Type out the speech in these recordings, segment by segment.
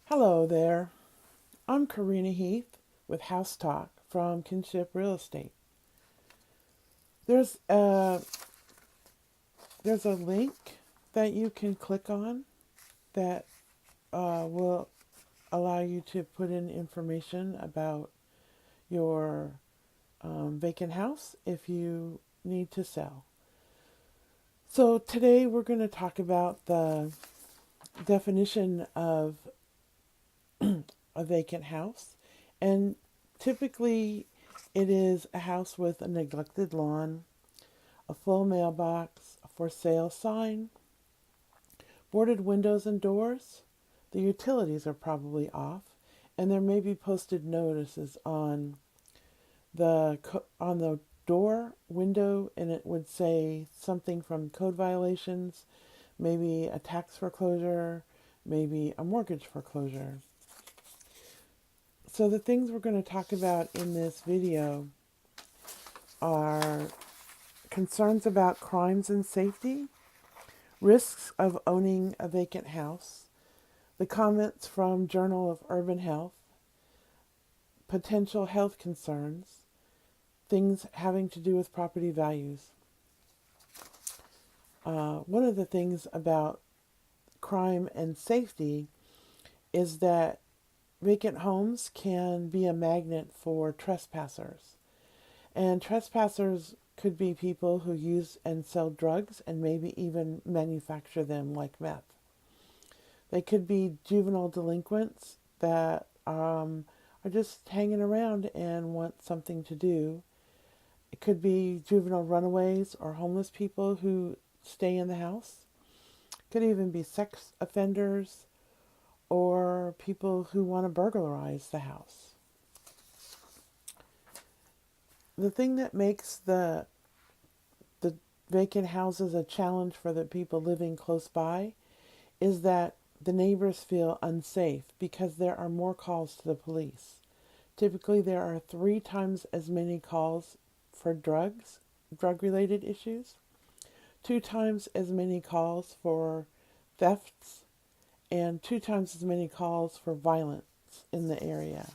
Hello there. I'm Karina Heath with House Talk from Kinship Real Estate. There's a there's a link that you can click on that will allow you to put in information about your vacant house if you need to sell. So today we're going to talk about the definition of a vacant house, and typically it is a house with a neglected lawn, a full mailbox, a for sale sign, boarded windows and doors. The utilities are probably off, and there may be posted notices on the door window, and it would say something from code violations, maybe a tax foreclosure, maybe a mortgage foreclosure. So the things we're going to talk about in this video are concerns about crimes and safety, risks of owning a vacant house, the comments from Journal of Urban Health, potential health concerns, things having to do with property values. One of the things about crime and safety is that vacant homes can be a magnet for trespassers. And trespassers could be people who use and sell drugs and maybe even manufacture them like meth. They could be juvenile delinquents that are just hanging around and want something to do. It could be juvenile runaways or homeless people who stay in the house. It could even be sex offenders or people who want to burglarize the house. The thing that makes the vacant houses a challenge for the people living close by is that the neighbors feel unsafe because there are more calls to the police. Typically, there are 3 times as many calls for drug-related issues, 2 times as many calls for thefts, and 2 times as many calls for violence in the area.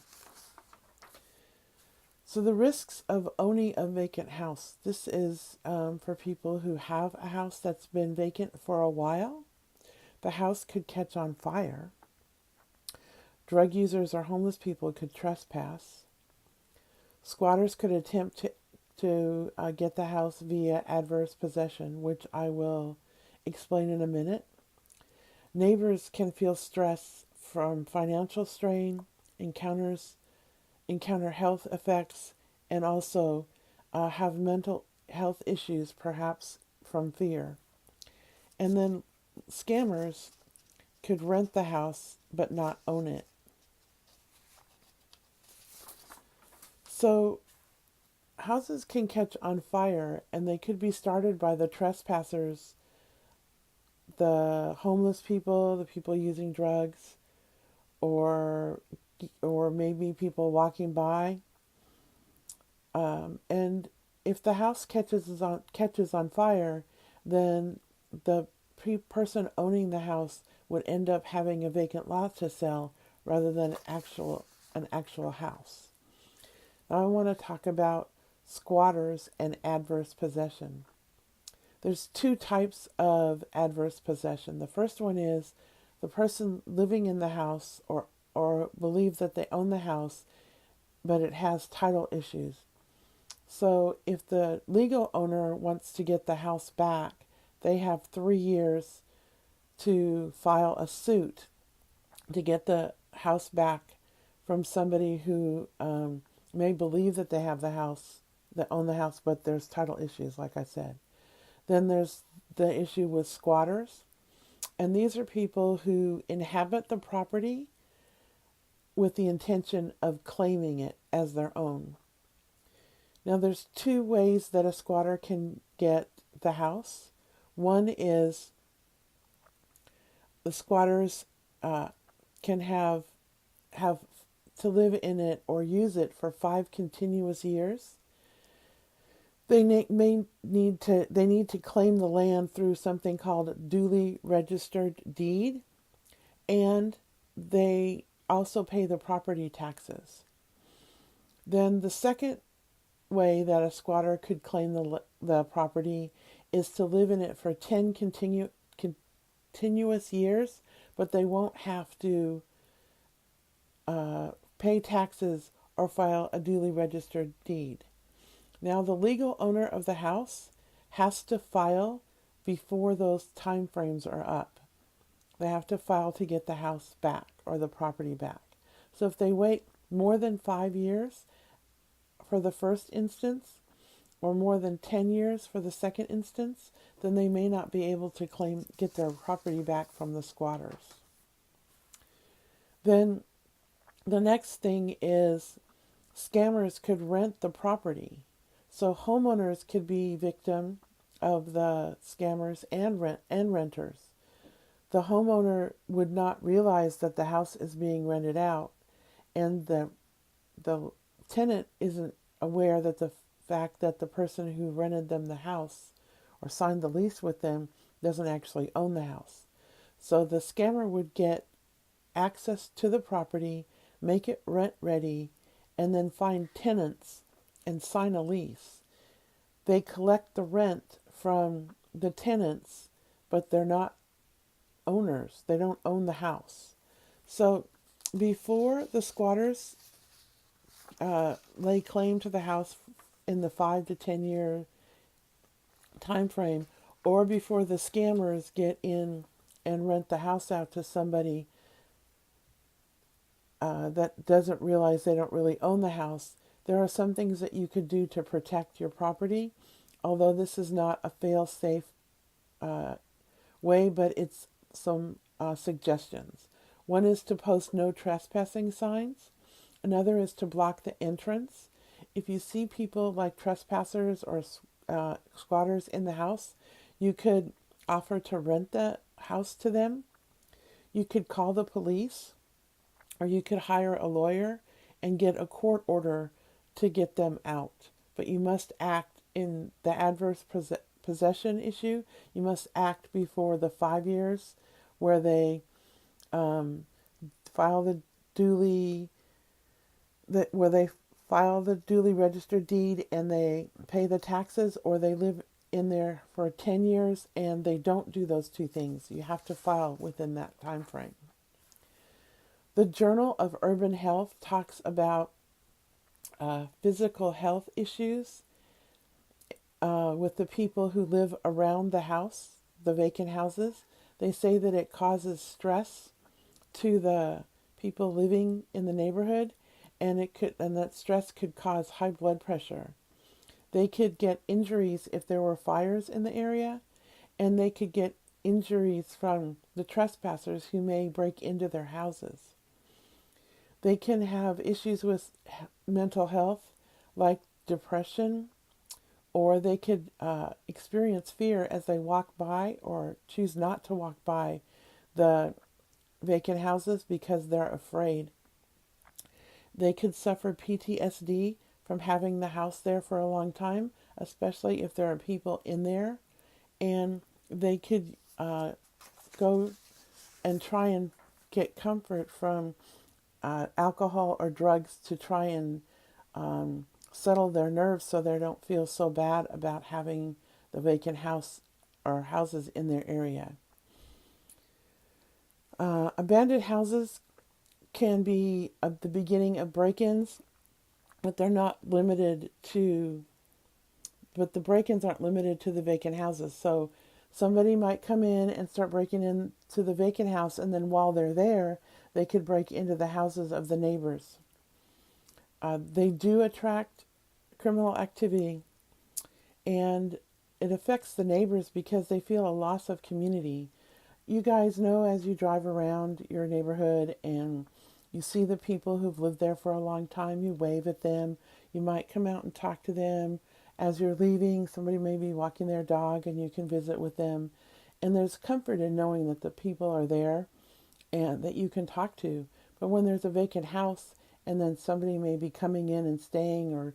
So the risks of owning a vacant house. This is for people who have a house that's been vacant for a while. The house could catch on fire. Drug users or homeless people could trespass. Squatters could attempt to get the house via adverse possession, which I will explain in a minute. Neighbors can feel stress from financial strain, encounter health effects, and also have mental health issues, perhaps from fear. And then scammers could rent the house but not own it. So houses can catch on fire, and they could be started by the trespassers, the homeless people, the people using drugs, or maybe people walking by. And if the house catches on fire, then the person owning the house would end up having a vacant lot to sell rather than an actual house. Now I want to talk about squatters and adverse possession. There's 2 types of adverse possession. The first one is the person living in the house or believe that they own the house, but it has title issues. So if the legal owner wants to get the house back, they have 3 years to file a suit to get the house back from somebody who may believe that they have the house, that own the house, but there's title issues, like I said. Then there's the issue with squatters, and these are people who inhabit the property with the intention of claiming it as their own. Now there's 2 ways that a squatter can get the house. One is the squatters can have to live in it or use it for 5 continuous years. They need to claim the land through something called a duly registered deed, and they also pay the property taxes. Then the second way that a squatter could claim the property is to live in it for 10 continuous years, but they won't have to pay taxes or file a duly registered deed. Now, the legal owner of the house has to file before those time frames are up. They have to file to get the house back or the property back. So if they wait more than 5 years for the first instance or more than 10 years for the second instance, then they may not be able to get their property back from the squatters. Then the next thing is scammers could rent the property. So homeowners could be victim of the scammers and renters. The homeowner would not realize that the house is being rented out, and the tenant isn't aware that the fact that the person who rented them the house or signed the lease with them doesn't actually own the house. So the scammer would get access to the property, make it rent ready, and then find tenants and sign a lease. They collect the rent from the tenants, but they're not owners. They don't own the house. So before the squatters lay claim to the house in the 5 to 10 year time frame, or before the scammers get in and rent the house out to somebody that doesn't realize they don't really own the house, there are some things that you could do to protect your property, although this is not a fail-safe way, but it's some suggestions. One is to post no trespassing signs. Another is to block the entrance. If you see people like trespassers or squatters in the house, you could offer to rent the house to them. You could call the police, or you could hire a lawyer and get a court order to get them out. But you must act in the adverse possession issue. You must act before the 5 years where they file the duly registered deed and they pay the taxes, or they live in there for 10 years and they don't do those two things. You have to file within that time frame. The Journal of Urban Health talks about physical health issues with the people who live around the house, the vacant houses. They say that it causes stress to the people living in the neighborhood, and that stress could cause high blood pressure. They could get injuries if there were fires in the area, and they could get injuries from the trespassers who may break into their houses. They can have issues with mental health, like depression, or they could experience fear as they walk by or choose not to walk by the vacant houses because they're afraid. They could suffer PTSD from having the house there for a long time, especially if there are people in there, and they could go and try and get comfort from alcohol or drugs to try and settle their nerves so they don't feel so bad about having the vacant house or houses in their area. Abandoned houses can be the beginning of break-ins, but they're not limited to. But the break-ins aren't limited to the vacant houses. So somebody might come in and start breaking into the vacant house, and then while they're there, they could break into the houses of the neighbors. They do attract criminal activity, and it affects the neighbors because they feel a loss of community. You guys know, as you drive around your neighborhood and you see the people who've lived there for a long time, you wave at them. You might come out and talk to them. As you're leaving, somebody may be walking their dog and you can visit with them. And there's comfort in knowing that the people are there and that you can talk to. But when there's a vacant house and then somebody may be coming in and staying,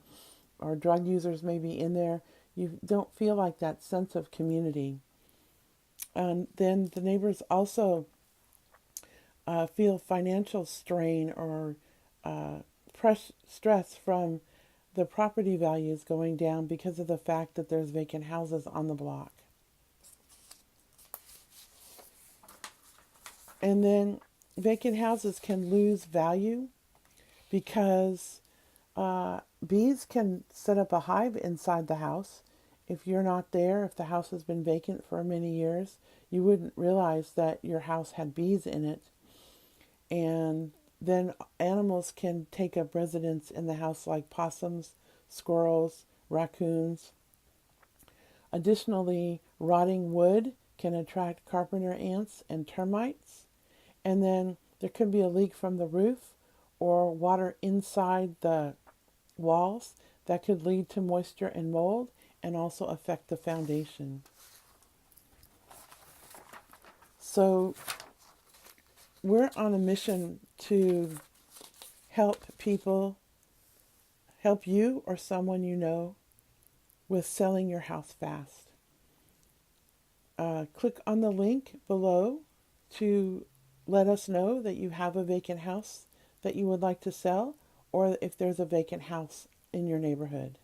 or drug users may be in there, you don't feel like that sense of community. And then the neighbors also feel financial strain or stress from the property values going down because of the fact that there's vacant houses on the block. And then vacant houses can lose value because bees can set up a hive inside the house. If you're not there, if the house has been vacant for many years, you wouldn't realize that your house had bees in it. And then animals can take up residence in the house, like possums, squirrels, raccoons. Additionally, rotting wood can attract carpenter ants and termites. And then there could be a leak from the roof or water inside the walls that could lead to moisture and mold and also affect the foundation. So we're on a mission to help people, help you or someone you know with selling your house fast. Click on the link below to let us know that you have a vacant house that you would like to sell, or if there's a vacant house in your neighborhood.